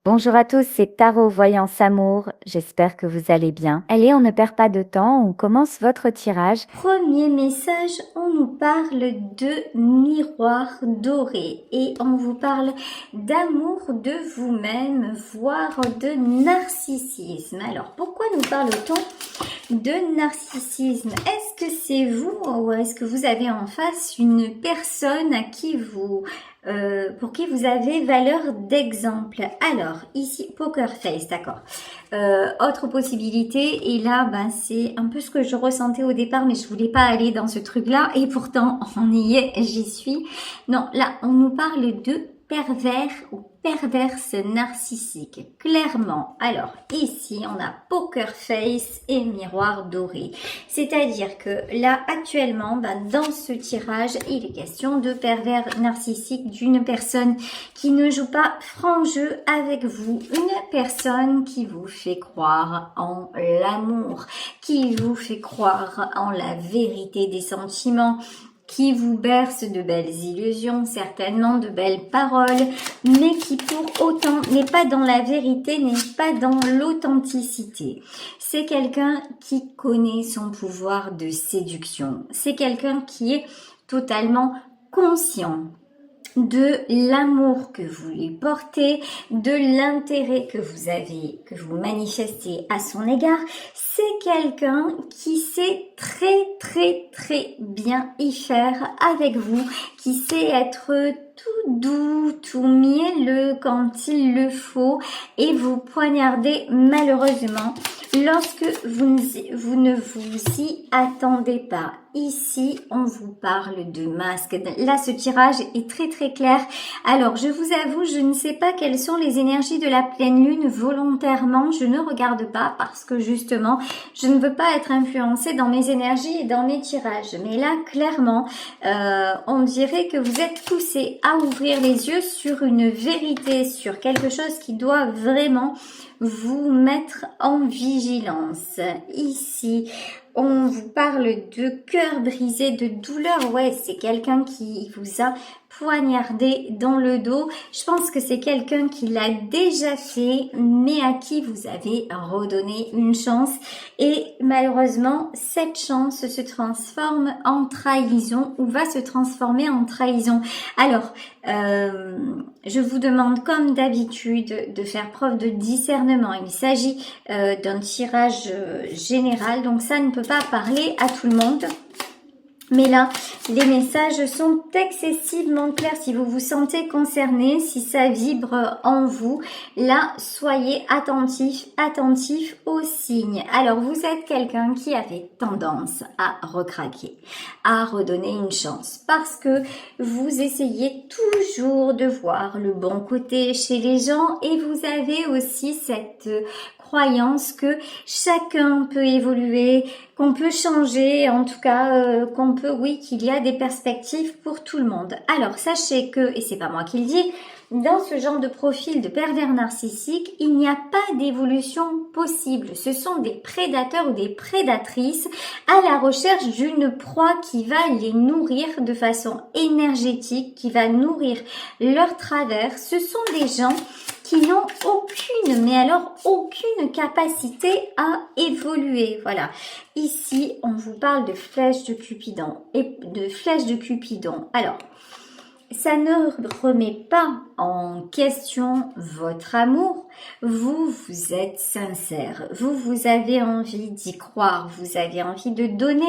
Bonjour à tous, c'est Tarot Voyance Amour. J'espère que vous allez bien. Allez, on ne perd pas de temps, on commence votre tirage. Premier message, on nous parle de miroir doré et on vous parle d'amour de vous-même, voire de narcissisme. Alors, pourquoi nous parle-t-on de narcissisme? Est-ce que c'est vous ou est-ce que vous avez en face une personne à qui pour qui vous avez valeur d'exemple? Alors, ici, poker face, d'accord. Autre possibilité, et là, c'est un peu ce que je ressentais au départ, mais je voulais pas aller dans ce truc-là, et pourtant, on y est, j'y suis. Non, là, on nous parle de pervers ou perverse narcissique, clairement. Alors, ici, on a poker face et miroir doré. C'est-à-dire que là, actuellement, dans ce tirage, il est question de pervers narcissique, d'une personne qui ne joue pas franc jeu avec vous, une personne qui vous fait croire en l'amour, qui vous fait croire en la vérité des sentiments, qui vous berce de belles illusions, certainement de belles paroles, mais qui pour autant n'est pas dans la vérité, n'est pas dans l'authenticité. C'est quelqu'un qui connaît son pouvoir de séduction. C'est quelqu'un qui est totalement conscient de l'amour que vous lui portez, de l'intérêt que vous manifestez à son égard. C'est quelqu'un qui sait très bien y faire avec vous, qui sait être tout doux, tout mielleux quand il le faut et vous poignarder malheureusement lorsque vous ne vous y attendez pas. Ici, on vous parle de masque. Là, ce tirage est très clair. Alors, je vous avoue, je ne sais pas quelles sont les énergies de la pleine lune volontairement. Je ne regarde pas parce que justement, je ne veux pas être influencée dans mes énergies et dans mes tirages. Mais là, clairement, on dirait que vous êtes poussé à ouvrir les yeux sur une vérité, sur quelque chose qui doit vraiment vous mettre en vigilance. Ici, on vous parle de cœur brisé, de douleur. Ouais, c'est quelqu'un qui vous a poignardé dans le dos. Je pense que c'est quelqu'un qui l'a déjà fait, mais à qui vous avez redonné une chance. Et malheureusement, cette chance se transforme en trahison ou va se transformer en trahison. Alors, je vous demande comme d'habitude de faire preuve de discernement. Il s'agit d'un tirage général, donc ça ne peut pas parler à tout le monde. Mais là, les messages sont excessivement clairs. Si vous vous sentez concerné, si ça vibre en vous, là, soyez attentif aux signes. Alors, vous êtes quelqu'un qui avait tendance à recraquer, à redonner une chance, parce que vous essayez toujours de voir le bon côté chez les gens et vous avez aussi cette croyance que chacun peut évoluer, qu'on peut changer, en tout cas qu'il y a des perspectives pour tout le monde. Alors sachez que, et c'est pas moi qui le dis, dans ce genre de profil de pervers narcissique, il n'y a pas d'évolution possible. Ce sont des prédateurs ou des prédatrices à la recherche d'une proie qui va les nourrir de façon énergétique, qui va nourrir leur travers. Ce sont des gens qui n'ont aucune capacité à évoluer. Voilà. Ici, on vous parle de flèche de Cupidon Alors, ça ne remet pas en question votre amour. Vous êtes sincère. Vous avez envie d'y croire. Vous avez envie de donner.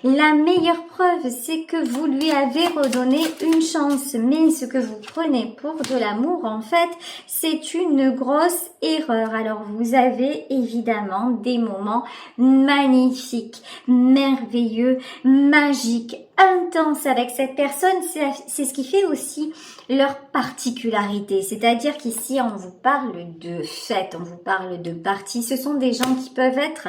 La meilleure preuve, c'est que vous lui avez redonné une chance. Mais ce que vous prenez pour de l'amour, en fait, c'est une grosse erreur. Alors, vous avez évidemment des moments magnifiques, merveilleux, magiques, intenses avec cette personne. C'est ce qui fait aussi leur particularité, c'est-à-dire qu'ici on vous parle de fête, on vous parle de parties. Ce sont des gens qui peuvent être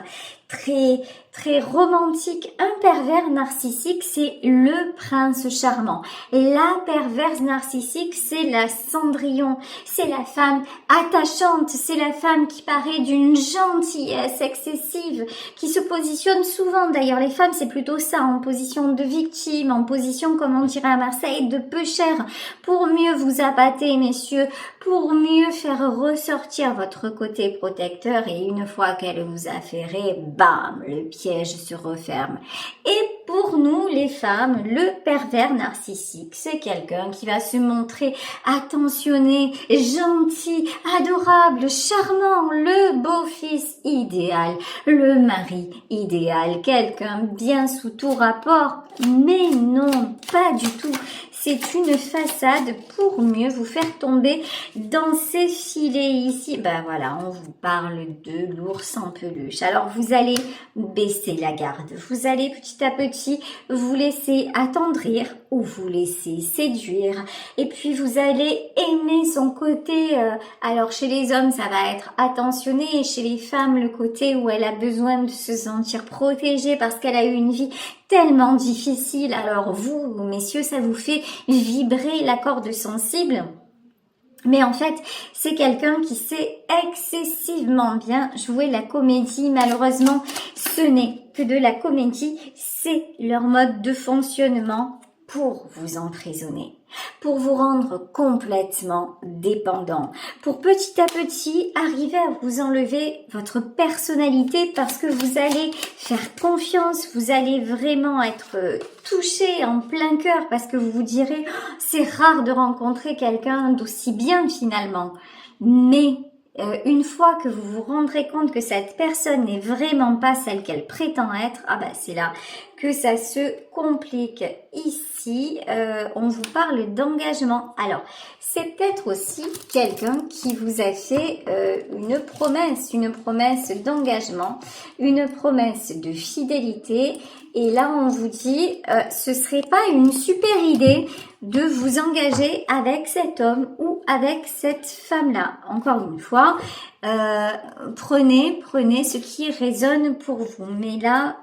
très romantique. Un pervers narcissique, c'est le prince charmant. La perverse narcissique, c'est la Cendrillon. C'est la femme attachante. C'est la femme qui paraît d'une gentillesse excessive, qui se positionne souvent. D'ailleurs, les femmes, c'est plutôt ça, en position de victime, en position, comme on dirait à Marseille, de peu cher, pour mieux vous appâter, messieurs, pour mieux faire ressortir votre côté protecteur, et une fois qu'elle vous a ferré, bam, le piège se referme. Et pour nous, les femmes, le pervers narcissique, c'est quelqu'un qui va se montrer attentionné, gentil, adorable, charmant, le beau-fils idéal, le mari idéal, quelqu'un bien sous tout rapport. Mais non, pas du tout. C'est une façade pour mieux vous faire tomber dans ces filets ici. Ben voilà, on vous parle de l'ours en peluche. Alors vous allez baisser la garde. Vous allez petit à petit vous laisser attendrir ou vous laisser séduire. Et puis vous allez aimer son côté. Alors chez les hommes, ça va être attentionné. Et chez les femmes, le côté où elle a besoin de se sentir protégée parce qu'elle a eu une vie tellement difficile. Alors vous, messieurs, ça vous fait vibrer la corde sensible. Mais en fait, c'est quelqu'un qui sait excessivement bien jouer la comédie. Malheureusement, ce n'est que de la comédie. C'est leur mode de fonctionnement pour vous emprisonner, pour vous rendre complètement dépendant, pour petit à petit arriver à vous enlever votre personnalité parce que vous allez faire confiance, vous allez vraiment être touché en plein cœur parce que vous vous direz oh, c'est rare de rencontrer quelqu'un d'aussi bien finalement. Mais une fois que vous vous rendrez compte que cette personne n'est vraiment pas celle qu'elle prétend être, ah ben c'est là que ça se complique. Ici, on vous parle d'engagement. Alors, c'est peut-être aussi quelqu'un qui vous a fait une promesse d'engagement, une promesse de fidélité. Et là, on vous dit, ce serait pas une super idée de vous engager avec cet homme ou avec cette femme-là. Encore une fois, prenez ce qui résonne pour vous. Mais là,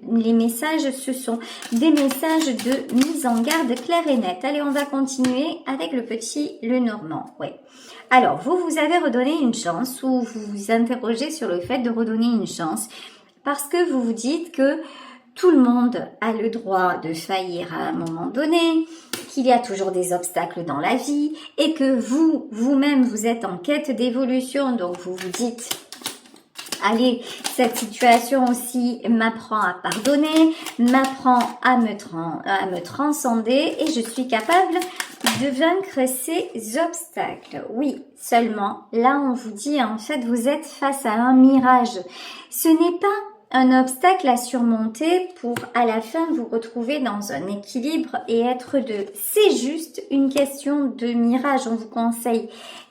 les messages, ce sont des messages de mise en garde claire et nette. Allez, on va continuer avec le Normand. Ouais. Alors, vous avez redonné une chance ou vous vous interrogez sur le fait de redonner une chance parce que vous vous dites que tout le monde a le droit de faillir à un moment donné, qu'il y a toujours des obstacles dans la vie et que vous-même, vous êtes en quête d'évolution. Donc, vous vous dites, allez, cette situation aussi m'apprend à pardonner, m'apprend à me transcender et je suis capable de vaincre ces obstacles. Oui, seulement, là, on vous dit, en fait, vous êtes face à un mirage. Ce n'est pas un obstacle à surmonter pour à la fin vous retrouver dans un équilibre et être deux. C'est juste une question de mirage. On vous conseille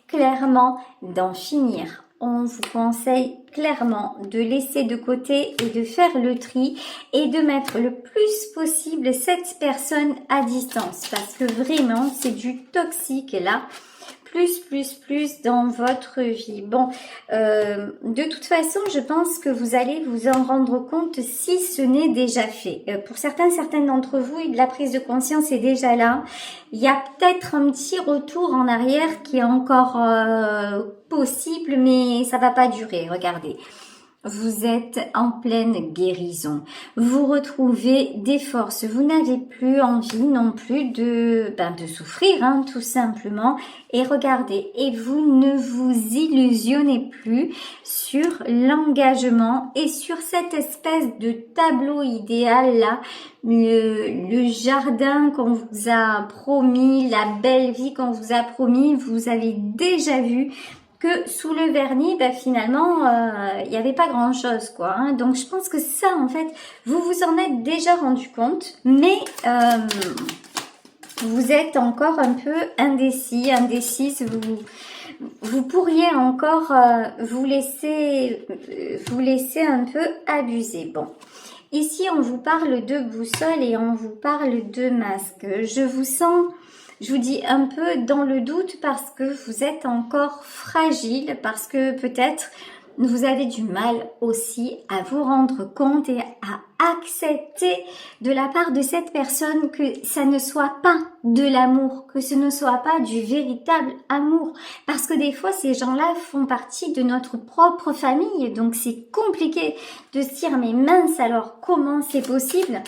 clairement d'en finir. On vous conseille clairement de laisser de côté et de faire le tri et de mettre le plus possible cette personne à distance parce que vraiment c'est du toxique là. Plus dans votre vie. Bon, de toute façon, je pense que vous allez vous en rendre compte si ce n'est déjà fait. Pour certaines d'entre vous, la prise de conscience est déjà là. Il y a peut-être un petit retour en arrière qui est encore possible, mais ça va pas durer. Regardez. Vous êtes en pleine guérison. Vous retrouvez des forces. Vous n'avez plus envie non plus de souffrir, hein, tout simplement. Et regardez, et vous ne vous illusionnez plus sur l'engagement et sur cette espèce de tableau idéal là, le jardin qu'on vous a promis, la belle vie qu'on vous a promis, vous avez déjà vu que sous le vernis, finalement, il n'y avait pas grand-chose, quoi. Hein. Donc, je pense que ça, en fait, vous vous en êtes déjà rendu compte, mais vous êtes encore un peu indécise. Vous pourriez encore vous laisser un peu abuser. Bon. Ici, on vous parle de boussole et on vous parle de masque. Je vous sens... Je vous dis un peu dans le doute parce que vous êtes encore fragile, parce que peut-être vous avez du mal aussi à vous rendre compte et à accepter de la part de cette personne que ça ne soit pas de l'amour, que ce ne soit pas du véritable amour. Parce que des fois, ces gens-là font partie de notre propre famille, donc c'est compliqué de se dire, mais mince, alors comment c'est possible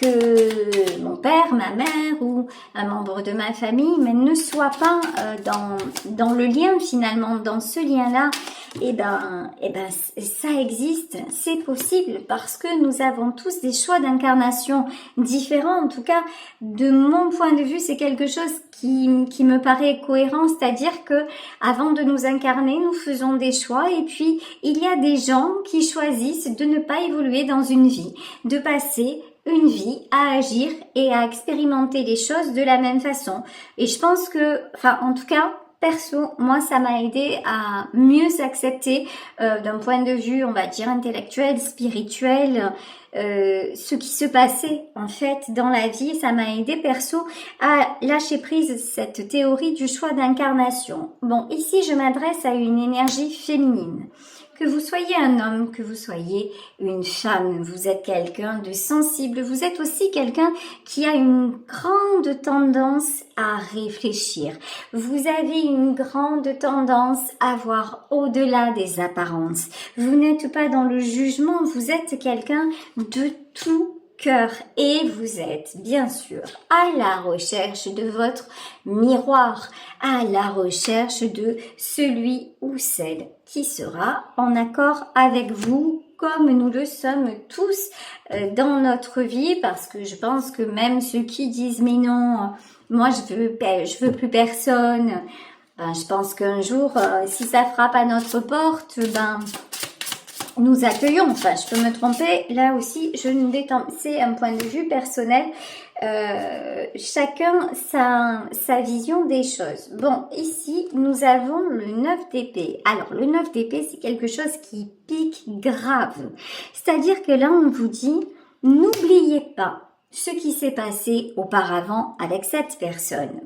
que mon père, ma mère ou un membre de ma famille mais ne soit pas dans le lien finalement, dans ce lien-là. Et ben ça existe, c'est possible parce que nous avons tous des choix d'incarnation différents. En tout cas, de mon point de vue, c'est quelque chose qui me paraît cohérent, c'est-à-dire que avant de nous incarner, nous faisons des choix et puis il y a des gens qui choisissent de ne pas évoluer dans une vie, de passer une vie à agir et à expérimenter les choses de la même façon. Et je pense que, enfin en tout cas, perso, moi ça m'a aidé à mieux s'accepter d'un point de vue, on va dire, intellectuel, spirituel, ce qui se passait en fait dans la vie. Ça m'a aidé perso à lâcher prise cette théorie du choix d'incarnation. Bon, ici je m'adresse à une énergie féminine. Que vous soyez un homme, que vous soyez une femme, vous êtes quelqu'un de sensible, vous êtes aussi quelqu'un qui a une grande tendance à réfléchir. Vous avez une grande tendance à voir au-delà des apparences. Vous n'êtes pas dans le jugement, vous êtes quelqu'un de tout cœur et vous êtes bien sûr à la recherche de votre miroir, à la recherche de celui ou celle qui sera en accord avec vous comme nous le sommes tous dans notre vie, parce que je pense que même ceux qui disent mais non, moi je veux plus personne, ben, je pense qu'un jour si ça frappe à notre porte, ben nous accueillons. Enfin, je peux me tromper, là aussi, c'est un point de vue personnel, chacun sa vision des choses. Bon, ici, nous avons le 9 d'épée. Alors, le 9 d'épée, c'est quelque chose qui pique grave. C'est-à-dire que là, on vous dit, n'oubliez pas ce qui s'est passé auparavant avec cette personne.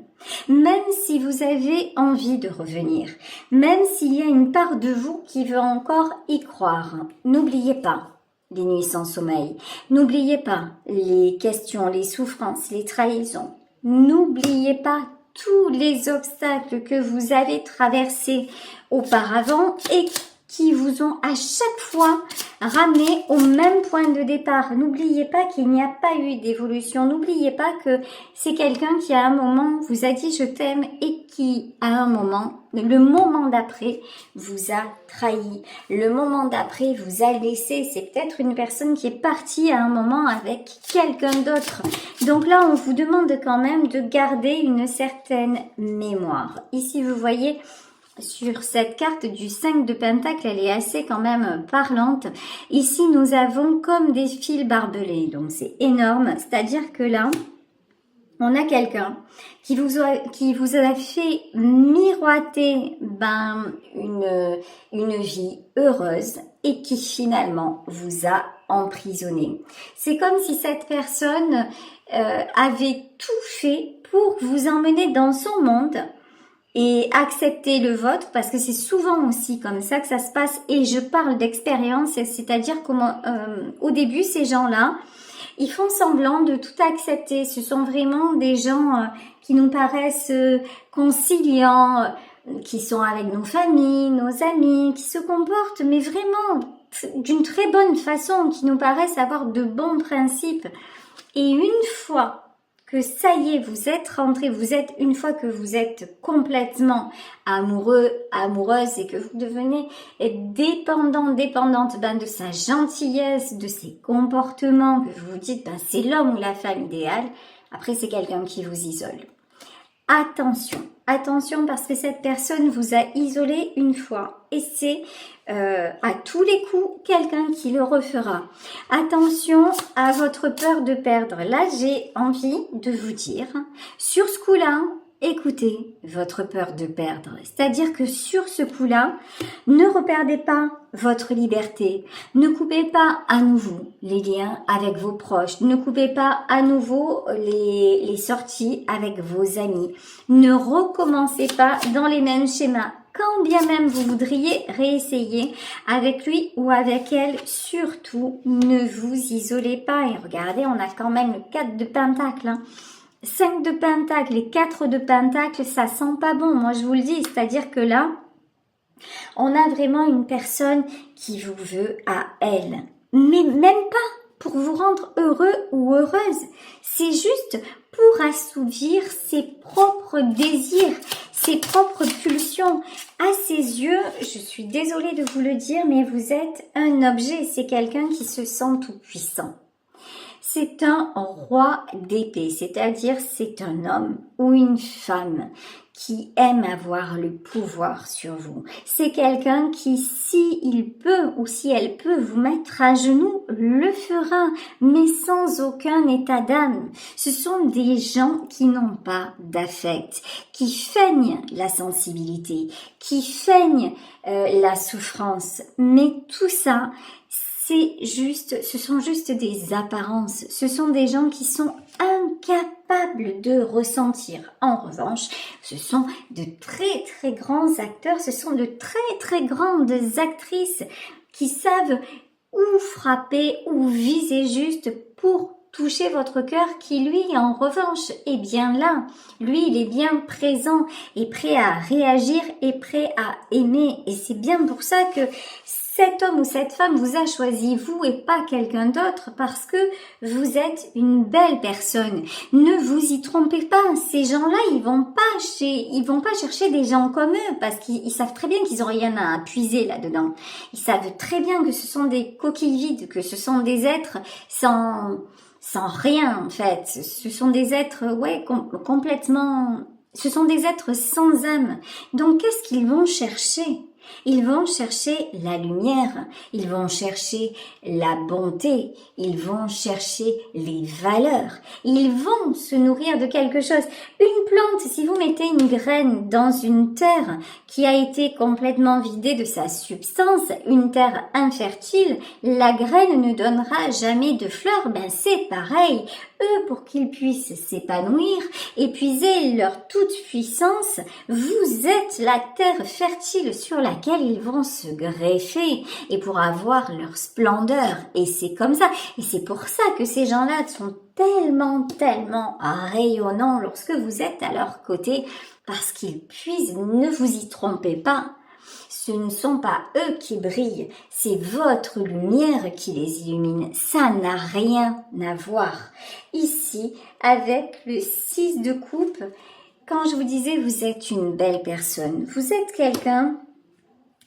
Même si vous avez envie de revenir, même s'il y a une part de vous qui veut encore y croire, n'oubliez pas les nuits sans sommeil, n'oubliez pas les questions, les souffrances, les trahisons, n'oubliez pas tous les obstacles que vous avez traversés auparavant et qui vous ont à chaque fois ramené au même point de départ. N'oubliez pas qu'il n'y a pas eu d'évolution. N'oubliez pas que c'est quelqu'un qui à un moment vous a dit je t'aime et qui à un moment, le moment d'après, vous a trahi. Le moment d'après vous a laissé. C'est peut-être une personne qui est partie à un moment avec quelqu'un d'autre. Donc là, on vous demande quand même de garder une certaine mémoire. Ici, vous voyez, sur cette carte du 5 de Pentacle, elle est assez quand même parlante. Ici, nous avons comme des fils barbelés, donc c'est énorme. C'est-à-dire que là, on a quelqu'un qui vous a fait miroiter une vie heureuse et qui finalement vous a emprisonné. C'est comme si cette personne avait tout fait pour vous emmener dans son monde et accepter le vôtre, parce que c'est souvent aussi comme ça que ça se passe, et je parle d'expérience, c'est-à-dire comment au début ces gens-là, ils font semblant de tout accepter. Ce sont vraiment des gens qui nous paraissent conciliants, qui sont avec nos familles, nos amis, qui se comportent mais vraiment d'une très bonne façon, qui nous paraissent avoir de bons principes. Et une fois que ça y est, vous êtes rentré, une fois que vous êtes complètement amoureux, amoureuse et que vous devenez dépendante de sa gentillesse, de ses comportements, que vous vous dites c'est l'homme ou la femme idéale, après c'est quelqu'un qui vous isole. Attention parce que cette personne vous a isolé une fois et c'est à tous les coups quelqu'un qui le refera. Attention à votre peur de perdre. Là, j'ai envie de vous dire, sur ce coup-là, écoutez votre peur de perdre. C'est-à-dire que sur ce coup-là, ne reperdez pas votre liberté. Ne coupez pas à nouveau les liens avec vos proches. Ne coupez pas à nouveau les sorties avec vos amis. Ne recommencez pas dans les mêmes schémas. quand bien même vous voudriez réessayer avec lui ou avec elle, surtout ne vous isolez pas. Et regardez, on a quand même le 4 de pentacle, hein. 5 de pentacle et 4 de pentacle, ça sent pas bon, moi je vous le dis, c'est-à-dire que là, on a vraiment une personne qui vous veut à elle, mais même pas pour vous rendre heureux ou heureuse, c'est juste pour assouvir ses propres désirs, ses propres pulsions. À ses yeux, je suis désolée de vous le dire, mais vous êtes un objet, c'est quelqu'un qui se sent tout puissant. C'est un roi d'épée, c'est-à-dire c'est un homme ou une femme qui aime avoir le pouvoir sur vous. C'est quelqu'un qui, si il peut ou si elle peut vous mettre à genoux, le fera, mais sans aucun état d'âme. Ce sont des gens qui n'ont pas d'affect, qui feignent la sensibilité, qui feignent la souffrance, mais tout ça, ce sont juste des apparences. Ce sont des gens qui sont incapables de ressentir. En revanche, ce sont de très très grands acteurs, ce sont de très très grandes actrices qui savent où frapper, où viser juste pour toucher votre cœur qui, lui, en revanche, est bien là. Lui, il est bien présent et prêt à réagir et prêt à aimer. Et c'est bien pour ça que cet homme ou cette femme vous a choisi, vous et pas quelqu'un d'autre, parce que vous êtes une belle personne. Ne vous y trompez pas. Ces gens-là, ils vont pas chercher des gens comme eux, parce qu'ils savent très bien qu'ils ont rien à puiser là-dedans. Ils savent très bien que ce sont des coquilles vides, que ce sont des êtres sans rien en fait. Ce sont des êtres complètement, ce sont des êtres sans âme. Donc qu'est-ce qu'ils vont chercher? Ils vont chercher la lumière, ils vont chercher la bonté, ils vont chercher les valeurs, ils vont se nourrir de quelque chose. Une plante, si vous mettez une graine dans une terre qui a été complètement vidée de sa substance, une terre infertile, la graine ne donnera jamais de fleurs. Ben c'est pareil. Eux, pour qu'ils puissent s'épanouir, épuiser leur toute puissance, vous êtes la terre fertile sur laquelle ils vont se greffer et pour avoir leur splendeur. Et c'est comme ça. Et c'est pour ça que ces gens-là sont tellement, tellement rayonnants lorsque vous êtes à leur côté, parce qu'ils puissent, ne vous y trompez pas. Ce ne sont pas eux qui brillent, c'est votre lumière qui les illumine. Ça n'a rien à voir. Ici, avec le 6 de coupe, quand je vous disais vous êtes une belle personne, vous êtes quelqu'un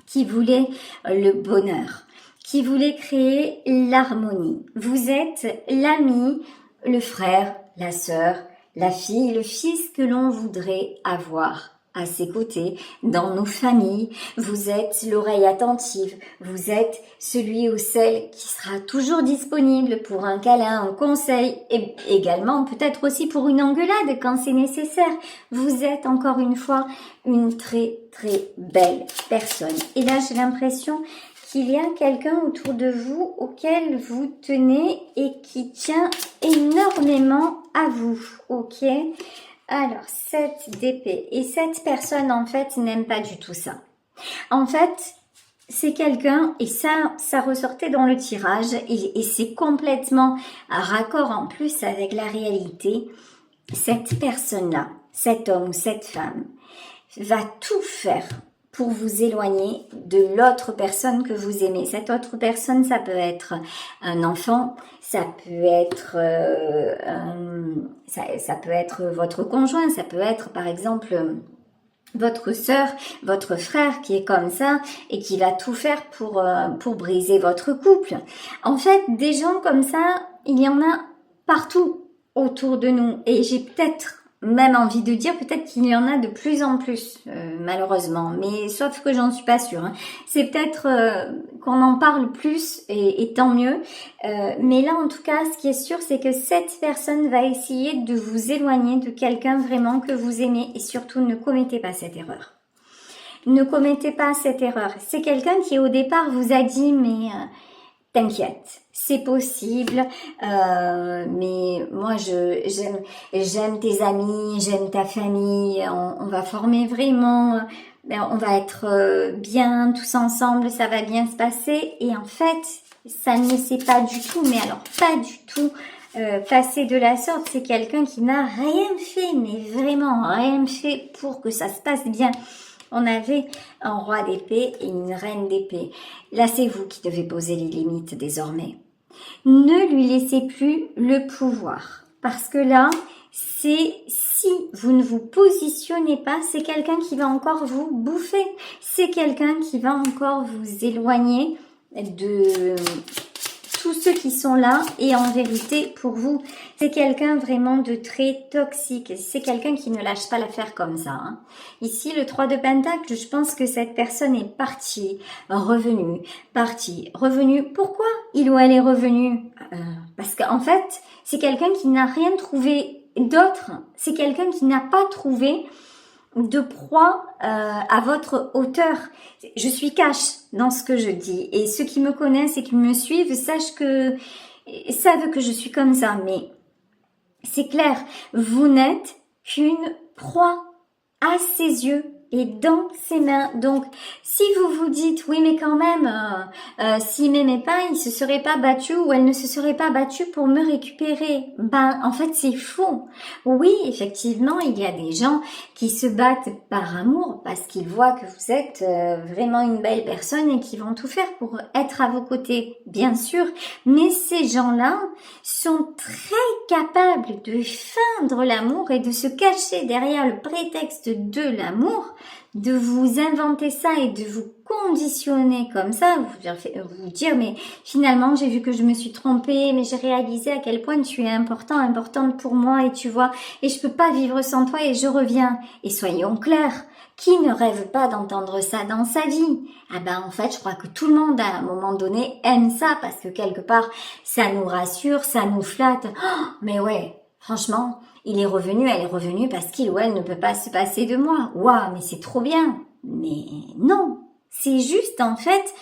qui voulait le bonheur, qui voulait créer l'harmonie. Vous êtes l'ami, le frère, la sœur, la fille, le fils que l'on voudrait avoir à ses côtés, dans nos familles. Vous êtes l'oreille attentive, vous êtes celui ou celle qui sera toujours disponible pour un câlin, un conseil, et également peut-être aussi pour une engueulade quand c'est nécessaire. Vous êtes encore une fois une très très belle personne. Et là j'ai l'impression qu'il y a quelqu'un autour de vous auquel vous tenez et qui tient énormément à vous, ok ? Alors, 7 d'épée. Et cette personne, en fait, n'aime pas du tout ça. En fait, c'est quelqu'un, et ça ressortait dans le tirage, et c'est complètement un raccord en plus avec la réalité. Cette personne-là, cet homme ou cette femme, va tout faire pour vous éloigner de l'autre personne que vous aimez. Cette autre personne, ça peut être un enfant, ça peut être ça peut être votre conjoint, ça peut être par exemple votre sœur, votre frère qui est comme ça et qui va tout faire pour briser votre couple. En fait, des gens comme ça, il y en a partout autour de nous et j'ai peut-être même envie de dire peut-être qu'il y en a de plus en plus, malheureusement, mais sauf que j'en suis pas sûre. Hein. C'est peut-être qu'on en parle plus et tant mieux. Mais là, en tout cas, ce qui est sûr, c'est que cette personne va essayer de vous éloigner de quelqu'un vraiment que vous aimez et surtout ne commettez pas cette erreur. Ne commettez pas cette erreur. C'est quelqu'un qui au départ vous a dit mais t'inquiète, c'est possible, mais moi j'aime tes amis, j'aime ta famille, on va former vraiment ben, on va être bien tous ensemble, ça va bien se passer. Et en fait, ça ne s'est pas du tout, mais alors pas du tout passé de la sorte. C'est quelqu'un qui n'a rien fait, mais vraiment rien fait pour que ça se passe bien. On avait un roi d'épée et une reine d'épée. Là, c'est vous qui devez poser les limites désormais. Ne lui laissez plus le pouvoir. Parce que là, c'est si vous ne vous positionnez pas, c'est quelqu'un qui va encore vous bouffer. C'est quelqu'un qui va encore vous éloigner de tous ceux qui sont là. Et en vérité, pour vous, c'est quelqu'un vraiment de très toxique. C'est quelqu'un qui ne lâche pas l'affaire comme ça. Hein. Ici, le 3 de Pentacle, je pense que cette personne est partie, revenue, partie, revenue. Pourquoi il ou elle est revenu Parce qu'en fait, c'est quelqu'un qui n'a rien trouvé d'autre. C'est quelqu'un qui n'a pas trouvé de proie à votre hauteur. Je suis cash dans ce que je dis. Et ceux qui me connaissent et qui me suivent savent que je suis comme ça. Mais c'est clair, vous n'êtes qu'une proie à ses yeux et dans ses mains. Donc, si vous vous dites, oui, mais quand même, s'il m'aimait pas, il se serait pas battu ou elle ne se serait pas battue pour me récupérer. Ben, en fait, c'est faux. Oui, effectivement, il y a des gens qui se battent par amour parce qu'ils voient que vous êtes vraiment une belle personne et qui vont tout faire pour être à vos côtés, bien sûr. Mais ces gens-là sont très capables de feindre l'amour et de se cacher derrière le prétexte de l'amour, de vous inventer ça et de vous conditionner comme ça, vous dire mais finalement j'ai vu que je me suis trompée, mais j'ai réalisé à quel point tu es importante pour moi et tu vois, et je peux pas vivre sans toi et je reviens. Et soyons clairs, qui ne rêve pas d'entendre ça dans sa vie? Ah ben en fait je crois que tout le monde à un moment donné aime ça parce que quelque part ça nous rassure, ça nous flatte. Oh, mais ouais, franchement, il est revenu, elle est revenue parce qu'il ou elle ne peut pas se passer de moi. Waouh, mais c'est trop bien. Mais non, c'est juste en fait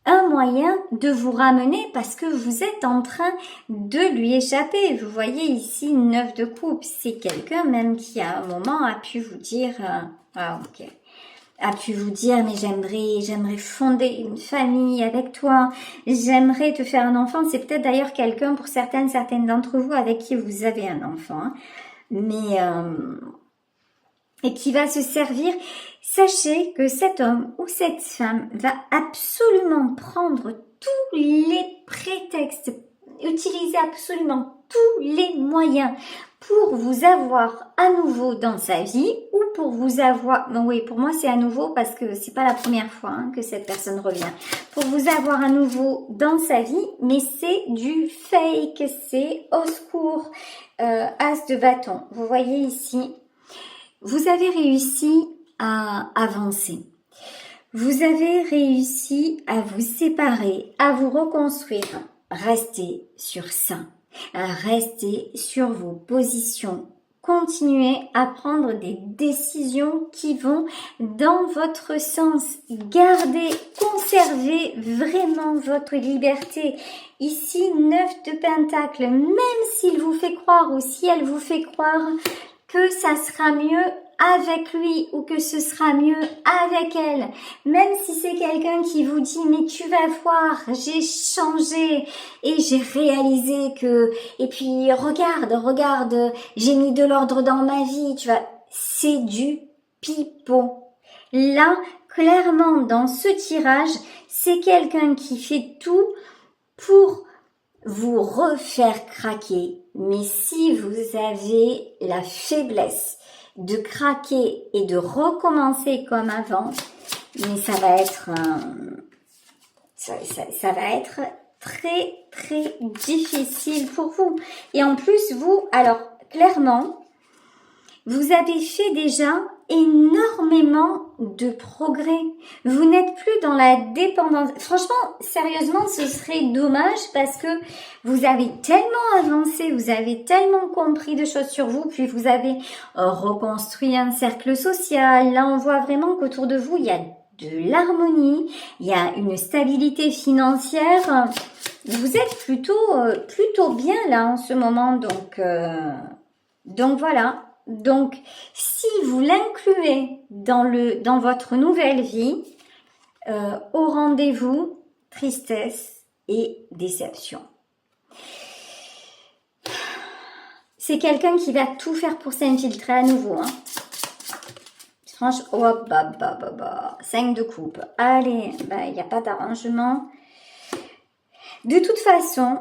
un moyen de vous ramener parce que vous êtes en train de lui échapper. Vous voyez ici 9 de coupe. C'est quelqu'un même qui à un moment a pu vous dire a pu vous dire mais j'aimerais fonder une famille avec toi, j'aimerais te faire un enfant. C'est peut-être d'ailleurs quelqu'un pour certaines d'entre vous avec qui vous avez un enfant, hein. Mais et qui va se servir. Sachez que cet homme ou cette femme va absolument prendre tous les prétextes, utiliser absolument tous les moyens pour vous avoir à nouveau dans sa vie ou pour vous avoir, non oui, pour moi c'est à nouveau parce que c'est pas la première fois que cette personne revient, pour vous avoir à nouveau dans sa vie, mais c'est du fake, c'est au secours, as de bâton. Vous voyez ici, vous avez réussi à avancer. Vous avez réussi à vous séparer, à vous reconstruire. Restez sur ça. Restez sur vos positions. Continuez à prendre des décisions qui vont dans votre sens. Gardez, conservez vraiment votre liberté. Ici, 9 de Pentacle, même s'il vous fait croire ou si elle vous fait croire que ça sera mieux avec lui ou que ce sera mieux avec elle, même si c'est quelqu'un qui vous dit mais tu vas voir, j'ai changé et j'ai réalisé que, et puis regarde, j'ai mis de l'ordre dans ma vie, tu vois, c'est du pipeau. Là, clairement, dans ce tirage, c'est quelqu'un qui fait tout pour vous refaire craquer. Mais si vous avez la faiblesse de craquer et de recommencer comme avant, mais ça va être ça va être très très difficile pour vous. Et en plus vous, alors clairement, vous avez fait déjà énormément de progrès. Vous n'êtes plus dans la dépendance. Franchement, sérieusement, ce serait dommage parce que vous avez tellement avancé, vous avez tellement compris de choses sur vous, puis vous avez reconstruit un cercle social. Là, on voit vraiment qu'autour de vous, il y a de l'harmonie, il y a une stabilité financière. Vous êtes plutôt bien là en ce moment, donc voilà. Donc, si vous l'incluez dans votre nouvelle vie, au rendez-vous, tristesse et déception. C'est quelqu'un qui va tout faire pour s'infiltrer à nouveau. Hein. Franchement, oh, 5 de coupe. Allez, il n'y a pas d'arrangement. De toute façon,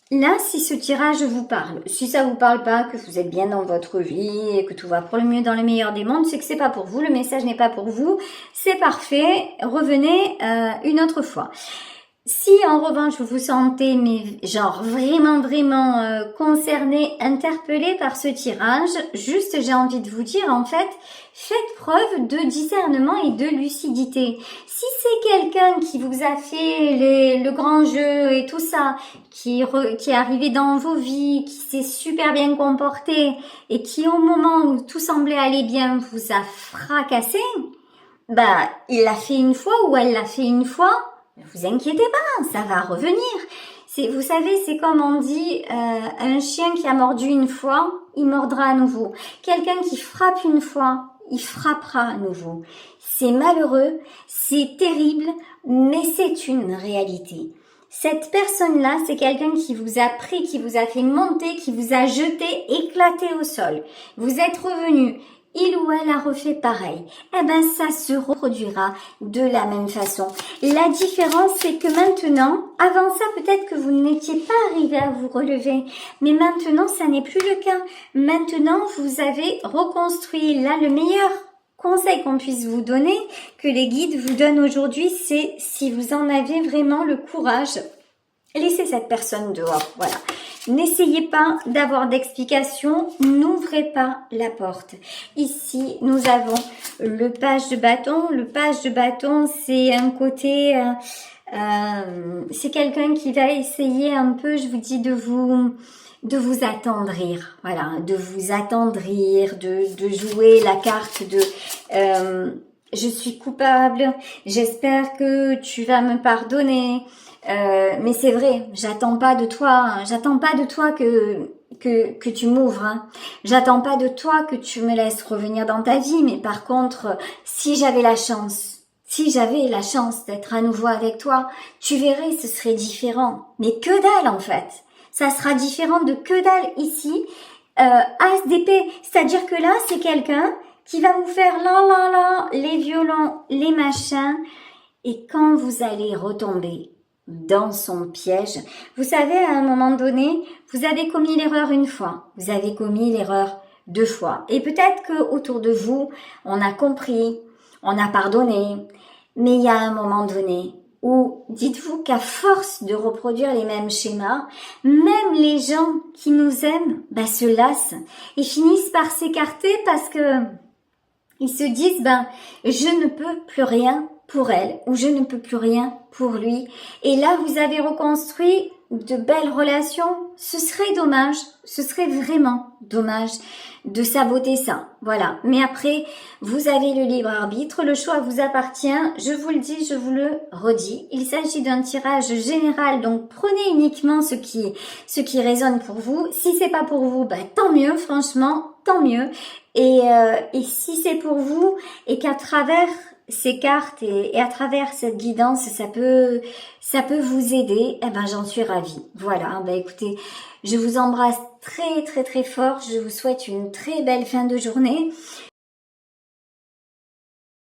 là, si ce tirage vous parle, si ça vous parle pas, que vous êtes bien dans votre vie et que tout va pour le mieux dans le meilleur des mondes, c'est que c'est pas pour vous, le message n'est pas pour vous, c'est parfait, revenez une autre fois. Si en revanche vous vous sentez genre vraiment concerné, interpellé par ce tirage, juste j'ai envie de vous dire en fait, faites preuve de discernement et de lucidité. Si c'est quelqu'un qui vous a fait le grand jeu et tout ça, qui est arrivé dans vos vies, qui s'est super bien comporté et qui au moment où tout semblait aller bien vous a fracassé, il l'a fait une fois ou elle l'a fait une fois. Ne vous inquiétez pas, ça va revenir. Vous savez, c'est comme on dit, un chien qui a mordu une fois, il mordra à nouveau. Quelqu'un qui frappe une fois, il frappera à nouveau. C'est malheureux, c'est terrible, mais c'est une réalité. Cette personne-là, c'est quelqu'un qui vous a pris, qui vous a fait monter, qui vous a jeté, éclaté au sol. Vous êtes revenu. Il ou elle a refait pareil. Ça se reproduira de la même façon. La différence, c'est que maintenant, avant ça, peut-être que vous n'étiez pas arrivé à vous relever. Mais maintenant, ça n'est plus le cas. Maintenant, vous avez reconstruit. Là, le meilleur conseil qu'on puisse vous donner, que les guides vous donnent aujourd'hui, c'est si vous en avez vraiment le courage, laissez cette personne dehors. Voilà. N'essayez pas d'avoir d'explications, n'ouvrez pas la porte. Ici, nous avons le page de bâton. Le page de bâton, c'est un côté... c'est quelqu'un qui va essayer un peu, je vous dis, de vous attendrir. Voilà, de vous attendrir, de jouer la carte de... je suis coupable, j'espère que tu vas me pardonner. Mais c'est vrai, j'attends pas de toi que tu m'ouvres. Hein. J'attends pas de toi que tu me laisses revenir dans ta vie, mais par contre, si j'avais la chance d'être à nouveau avec toi, tu verrais, ce serait différent. Mais que dalle en fait. Ça sera différent de que dalle ici. As d'épée, c'est-à-dire que là, c'est quelqu'un qui va vous faire les violons, les machins, et quand vous allez retomber dans son piège. Vous savez, à un moment donné, vous avez commis l'erreur une fois, vous avez commis l'erreur 2 fois. Et peut-être que autour de vous, on a compris, on a pardonné, mais il y a un moment donné où dites-vous qu'à force de reproduire les mêmes schémas, même les gens qui nous aiment se lassent et finissent par s'écarter parce que ils se disent je ne peux plus rien pour elle ou je ne peux plus rien pour lui. Et là, vous avez reconstruit de belles relations. Ce serait dommage, ce serait vraiment dommage de saboter ça. Voilà. Mais après, vous avez le libre arbitre, le choix vous appartient. Je vous le dis, je vous le redis. Il s'agit d'un tirage général, donc prenez uniquement ce qui résonne pour vous. Si c'est pas pour vous, tant mieux, franchement, tant mieux. Et si c'est pour vous et qu'à travers ces cartes et à travers cette guidance, ça peut vous aider, j'en suis ravie. Voilà, écoutez, je vous embrasse très très très fort, je vous souhaite une très belle fin de journée.